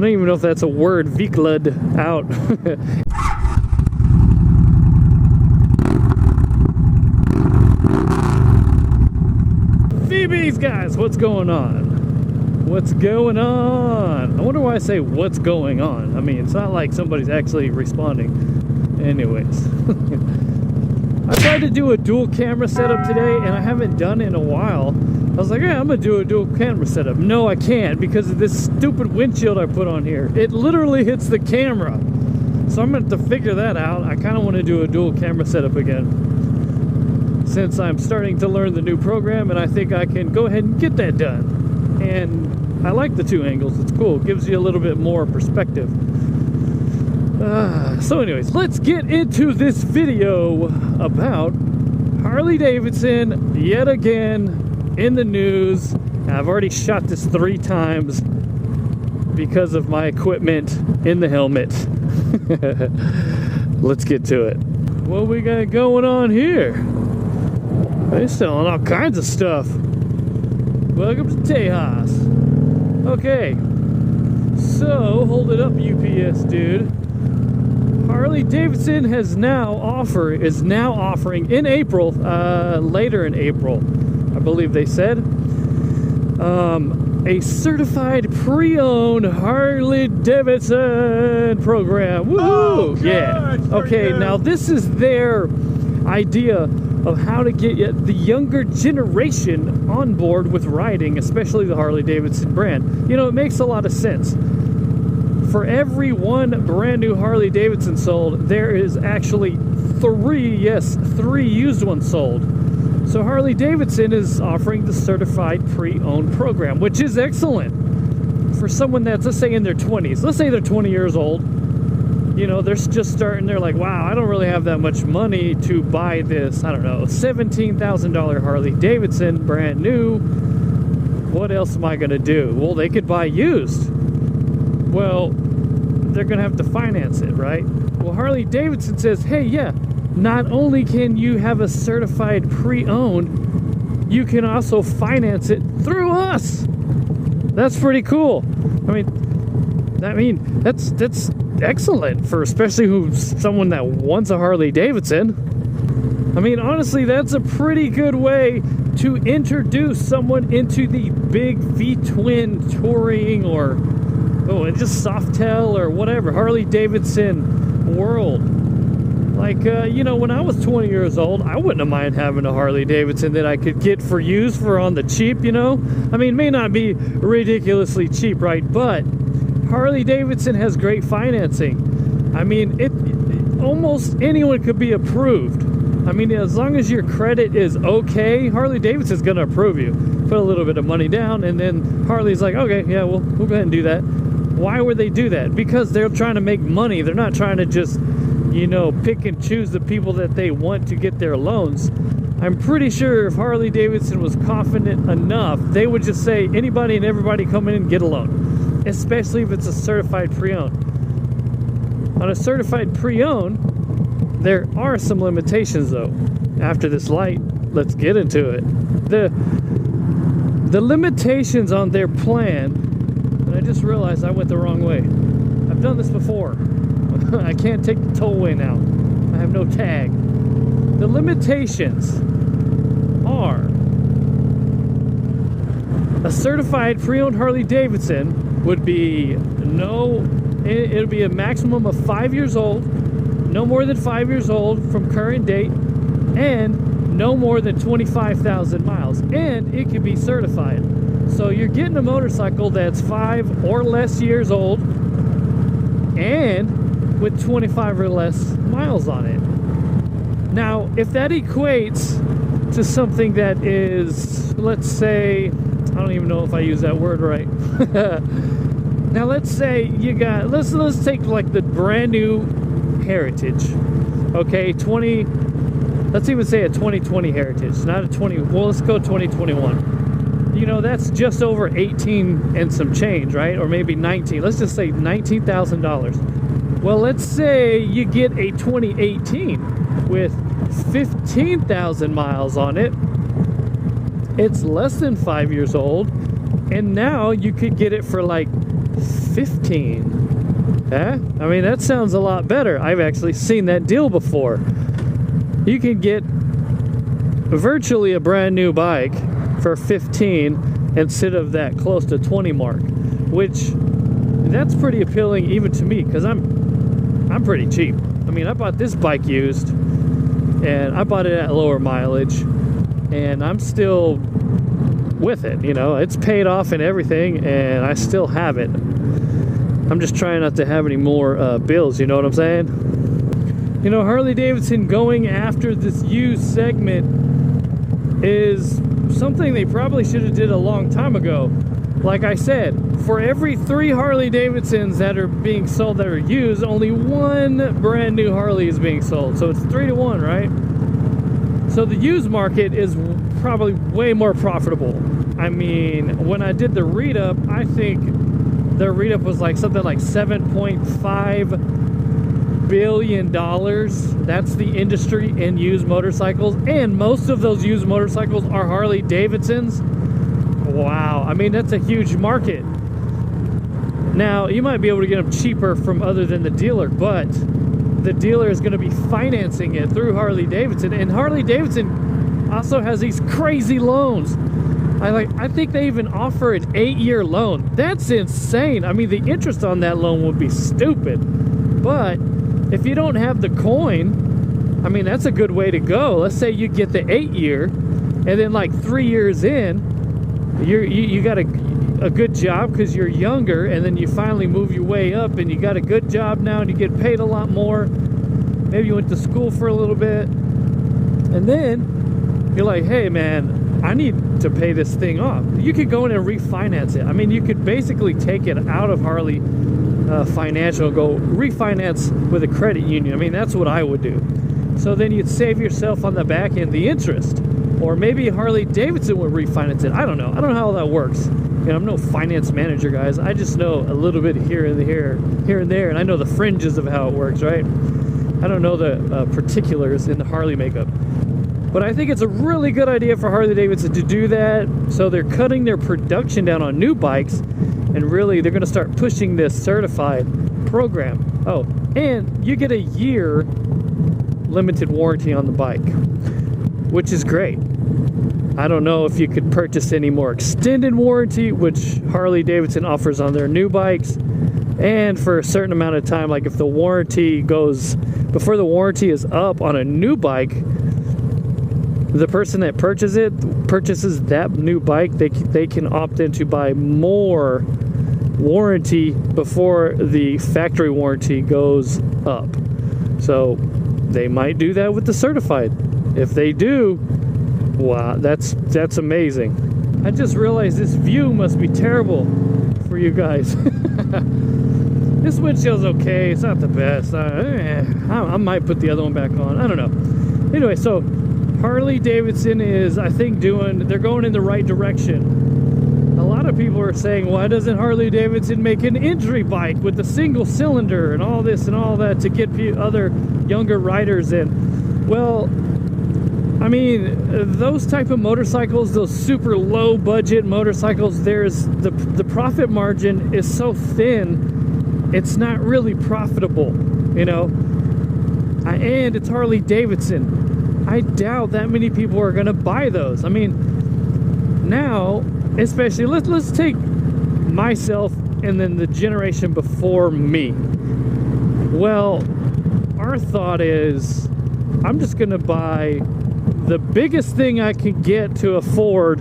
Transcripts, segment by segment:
don't even know if that's a word, Vklud out. Vbeast guys, what's going on? What's going on? I wonder why I say what's going on. I mean, it's not like somebody's actually responding. Anyways. I tried to do a dual camera setup today, and I haven't done it in a while. I was like, yeah, I'm gonna do a dual camera setup. No, I can't because of this stupid windshield I put on here. It literally hits the camera. So I'm gonna have to figure that out. I kind of want to do a dual camera setup again, since I'm starting to learn the new program, and I think I can go ahead and get that done. And I like the 2 angles. It's cool. It gives you a little bit more perspective. So anyways, let's get into this video about Harley Davidson yet again in the news. I've already shot this 3 times because of my equipment in the helmet. Let's get to it. What we got going on here? They're selling all kinds of stuff. Welcome to Tejas. Okay, so hold it up, UPS dude. Harley Davidson is now offering in April, later in April, I believe they said, a certified pre-owned Harley Davidson program. Woo! Oh, yeah. Okay, now this is their idea of how to get the younger generation on board with riding, especially the Harley Davidson brand. You know, it makes a lot of sense. For every 1 brand new Harley Davidson sold, there is actually 3 used ones sold. So Harley Davidson is offering the certified pre-owned program, which is excellent for someone that's, let's say, in their 20s. Let's say they're 20 years old. You know, they're just starting. They're like, wow, I don't really have that much money to buy this, I don't know, $17,000 Harley Davidson, brand new. What else am I going to do? Well, they could buy used. Well, they're going to have to finance it, right? Well, Harley Davidson says, hey, yeah, not only can you have a certified pre-owned, you can also finance it through us. That's pretty cool. I mean, that's excellent for especially someone that wants a Harley Davidson. I mean, honestly, that's a pretty good way to introduce someone into the big V-twin touring or just Softail or whatever, Harley Davidson world. Like, you know, when I was 20 years old, I wouldn't have mind having a Harley Davidson that I could get for used for on the cheap, you know? I mean, it may not be ridiculously cheap, right? But Harley Davidson has great financing. I mean, almost anyone could be approved. I mean, as long as your credit is okay, Harley Davidson's going to approve you. Put a little bit of money down, and then Harley's like, okay, yeah, we'll go ahead and do that. Why would they do that? Because they're trying to make money. They're not trying to just, you know, pick and choose the people that they want to get their loans. I'm pretty sure if Harley Davidson was confident enough, they would just say, anybody and everybody come in and get a loan. Especially if it's a certified pre-owned. On a certified pre-owned, there are some limitations though. After this light, let's get into it. The limitations on their plan, and I just realized I went the wrong way. I've done this before. I can't take the tollway now. I have no tag. The limitations are a certified pre-owned Harley Davidson would be it'll be a maximum of 5 years old, no more than 5 years old from current date, and no more than 25,000 miles, and it can be certified. So you're getting a motorcycle that's 5 or less years old and with 25 or less miles on it. Now, if that equates to something that is, let's say, I don't even know if I use that word right. Now let's say you got, let's take like the brand new Heritage. Okay, let's even say a 2020 Heritage, not a well, let's go 2021. You know, that's just over 18 and some change, right? Or maybe 19. Let's just say $19,000. Well, let's say you get a 2018 with 15,000 miles on it. It's less than 5 years old, and now you could get it for like 15. I mean, that sounds a lot better. I've actually seen that deal before. You can get virtually a brand new bike for 15 instead of that close to 20 mark, which that's pretty appealing even to me, because I'm pretty cheap. I mean, I bought this bike used, and I bought it at lower mileage, and I'm still with it. You know, it's paid off and everything, and I still have it. I'm just trying not to have any more bills, you know what I'm saying? You know, Harley Davidson going after this used segment is something they probably should have did a long time ago. Like I said, for every 3 Harley Davidsons that are being sold that are used, only 1 brand new Harley is being sold. So it's 3 to 1, right? So the used market is probably way more profitable. I mean, when I did the read-up, I think the read-up was like something like $7.5 billion. That's the industry in used motorcycles, and most of those used motorcycles are Harley Davidsons. Wow, I mean, that's a huge market. Now, you might be able to get them cheaper from other than the dealer, but the dealer is going to be financing it through Harley Davidson, and Harley Davidson also has these crazy loans. I think they even offer an 8-year loan. That's insane. I mean, the interest on that loan would be stupid. But if you don't have the coin, I mean, that's a good way to go. Let's say you get the 8-year, and then like 3 years in, you got a good job because you're younger, and then you finally move your way up, and you got a good job now, and you get paid a lot more. Maybe you went to school for a little bit, and then you're like, hey man, I need to pay this thing off. You could go in and refinance it. I mean, you could basically take it out of Harley Financial, go refinance with a credit union. I mean, that's what I would do. So then you'd save yourself on the back end the interest. Or maybe Harley Davidson would refinance it. I don't know. I don't know how that works. You know, I'm no finance manager, guys. I just know a little bit here and there, and I know the fringes of how it works, right? I don't know the particulars in the Harley makeup. But I think it's a really good idea for Harley Davidson to do that. So they're cutting their production down on new bikes, and really they're going to start pushing this certified program. Oh, and you get a year limited warranty on the bike, which is great. I don't know if you could purchase any more extended warranty, which Harley Davidson offers on their new bikes. And for a certain amount of time, like if the warranty goes, before the warranty is up on a new bike, the person that purchases that new bike, they can opt in to buy more warranty before the factory warranty goes up. So they might do that with the certified. If they do, wow, that's amazing. I just realized this view must be terrible for you guys. This windshield's okay. It's not the best. I might put the other one back on. I don't know. Anyway, so Harley Davidson is, I think, they're going in the right direction. A lot of people are saying, why doesn't Harley Davidson make an entry bike with a single cylinder and all this and all that to get other younger riders in? Well, I mean, those type of motorcycles, those super low budget motorcycles, the profit margin is so thin, it's not really profitable, you know? And it's Harley Davidson. I doubt that many people are going to buy those. I mean, now, especially, let's take myself and then the generation before me. Well, our thought is, I'm just going to buy the biggest thing I could get to afford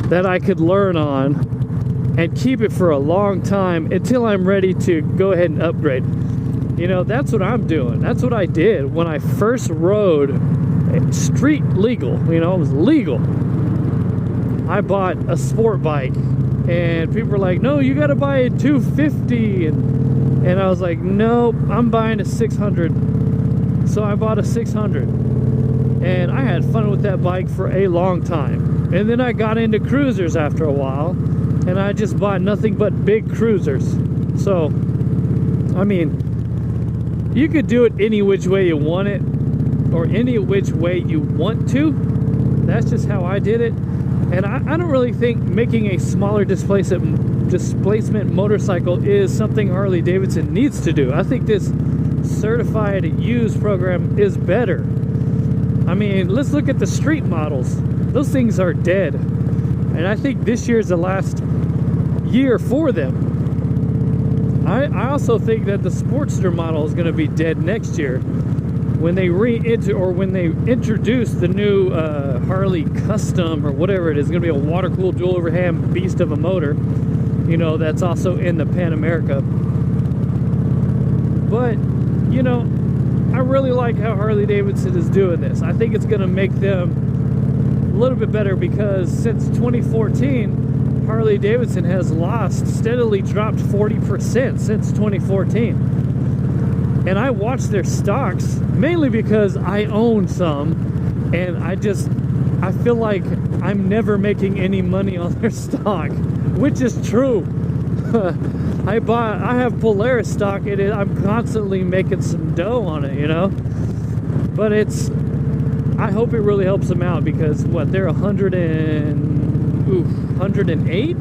that I could learn on and keep it for a long time until I'm ready to go ahead and upgrade. You know, that's what I'm doing. That's what I did when I first rode street legal. You know, it was legal. I bought a sport bike, and people were like, no, you got to buy a 250. And I was like, no, I'm buying a 600. So I bought a 600. And I had fun with that bike for a long time. And then I got into cruisers after a while, and I just bought nothing but big cruisers. So, I mean, you could do it any which way you want it, or any which way you want to. That's just how I did it. And I don't really think making a smaller displacement displacement motorcycle is something Harley Davidson needs to do. I think this certified used program is better. I mean, let's look at the street models. Those things are dead. And I think this year's the last year for them. I also think that the Sportster model is going to be dead next year when they introduce the new Harley Custom or whatever it is. It's going to be a water-cooled dual overhand beast of a motor, you know, that's also in the Pan America. But, you know, I really like how Harley Davidson is doing this. I think it's going to make them a little bit better because since 2014, Harley Davidson has steadily dropped 40% since 2014. And I watch their stocks mainly because I own some, and I feel like I'm never making any money on their stock, which is true. I have Polaris stock, and I'm constantly making some dough on it, you know. But I hope it really helps them out because what, they're 108?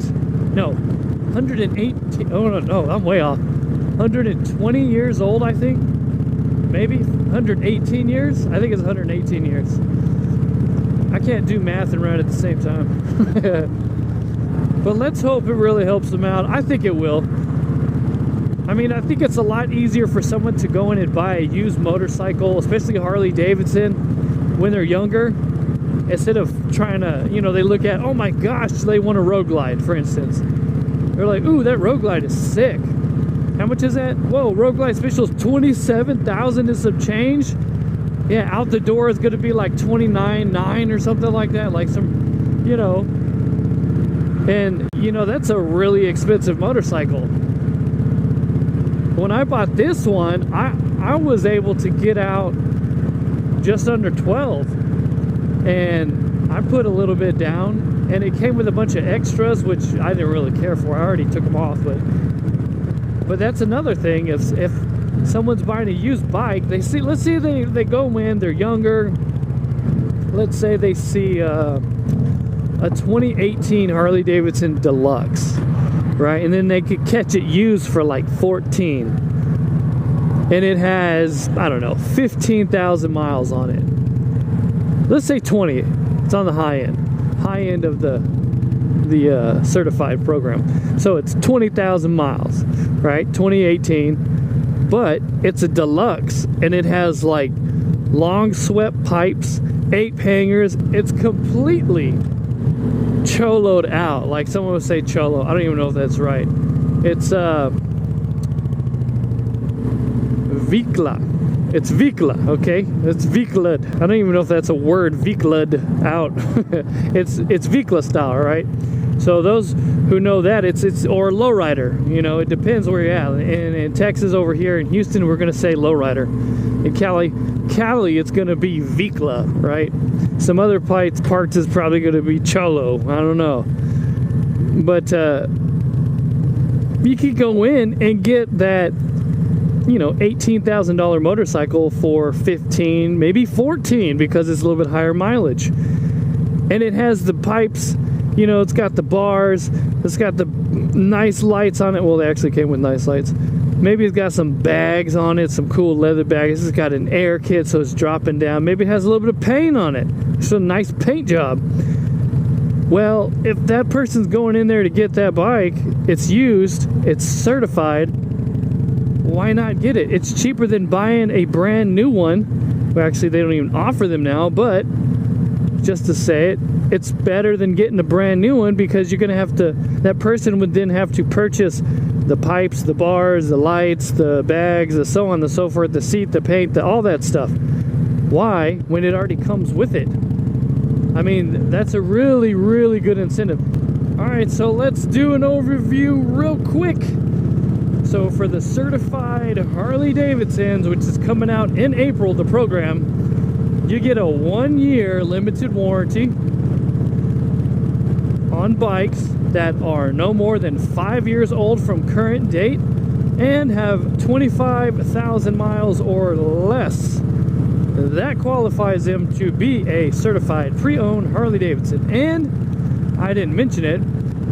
No, 118. Oh no, I'm way off. 120 years old, I think. Maybe 118 years. I think it's 118 years. I can't do math and run at the same time. But let's hope it really helps them out. I think it will. I mean, I think it's a lot easier for someone to go in and buy a used motorcycle, especially Harley Davidson, when they're younger, instead of trying to, you know, they look at, oh my gosh, they want a Road Glide, for instance. They're like, ooh, that Road Glide is sick. How much is that? Whoa, Road Glide Special is $27,000 and some change. Yeah, out the door is going to be like $29,900 or something like that. Like some, you know. And, you know, that's a really expensive motorcycle. When I bought this one, I was able to get out just under 12. And I put a little bit down. And it came with a bunch of extras, which I didn't really care for. I already took them off, but that's another thing. If someone's buying a used bike, let's see they go in, they're younger. Let's say they see a 2018 Harley Davidson Deluxe, right? And then they could catch it used for like 14. And it has, I don't know, 15,000 miles on it. Let's say 20. It's on the high end of the certified program. So it's 20,000 miles, right? 2018, but it's a deluxe and it has like long swept pipes, 8 hangers. It's completely choloed out, like someone would say cholo. I don't even know if that's right. It's Vikla. It's Vikla, okay? It's Viklad. I don't even know if that's a word, Viklad out. it's Vikla style, right? So those who know that, it's or lowrider, you know, it depends where you're at. In Texas over here, in Houston, we're gonna say lowrider. In Cali, it's gonna be Vikla, right? Some other parts is probably gonna be cholo. I don't know. But you could go in and get that, you know, $18,000 motorcycle for 15, maybe 14, because it's a little bit higher mileage. And it has the pipes, you know, it's got the bars, it's got the nice lights on it. Well, they actually came with nice lights. Maybe it's got some bags on it, some cool leather bags. It's got an air kit, so it's dropping down. Maybe it has a little bit of paint on it. It's a nice paint job. Well, if that person's going in there to get that bike, it's used, it's certified, why not get it? It's cheaper than buying a brand new one. Well, actually, they don't even offer them now, but just to say it, it's better than getting a brand new one because you're going to have to, that person would then have to purchase the pipes, the bars, the lights, the bags, the so on and so forth, the seat, the paint, all that stuff. Why, when it already comes with it? I mean, that's a really, really good incentive. All right, so let's do an overview real quick. So for the certified Harley Davidsons, which is coming out in April, the program, you get a 1-year limited warranty on bikes that are no more than 5 years old from current date and have 25,000 miles or less. That qualifies them to be a certified pre-owned Harley Davidson. And I didn't mention it,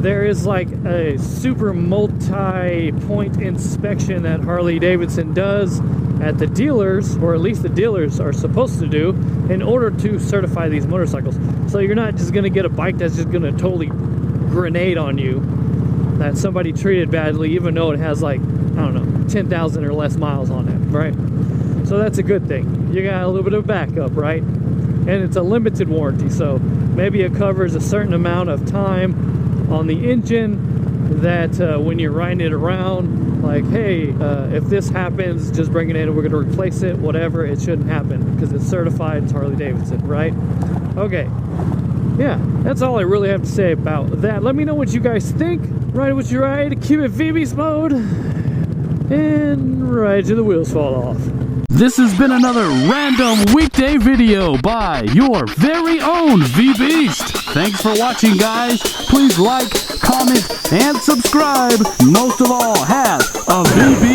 there is like a super multi-point inspection that Harley Davidson does at the dealers, or at least the dealers are supposed to do, in order to certify these motorcycles. So you're not just going to get a bike that's just going to totally grenade on you, that somebody treated badly, even though it has like, I don't know, 10,000 or less miles on it, right? So that's a good thing. You got a little bit of backup, right? And it's a limited warranty, so maybe it covers a certain amount of time on the engine that when you're riding it around, like, hey, if this happens, just bring it in and we're going to replace it, whatever. It shouldn't happen because it's certified, it's Harley Davidson, right? Okay. Yeah, that's all I really have to say about that. Let me know what you guys think. Ride what you ride, keep it Vbeast mode, and ride till the wheels fall off. This has been another random weekday video by your very own Vbeast. Thanks for watching, guys. Please like, comment, and subscribe. Most of all, have a Vbeast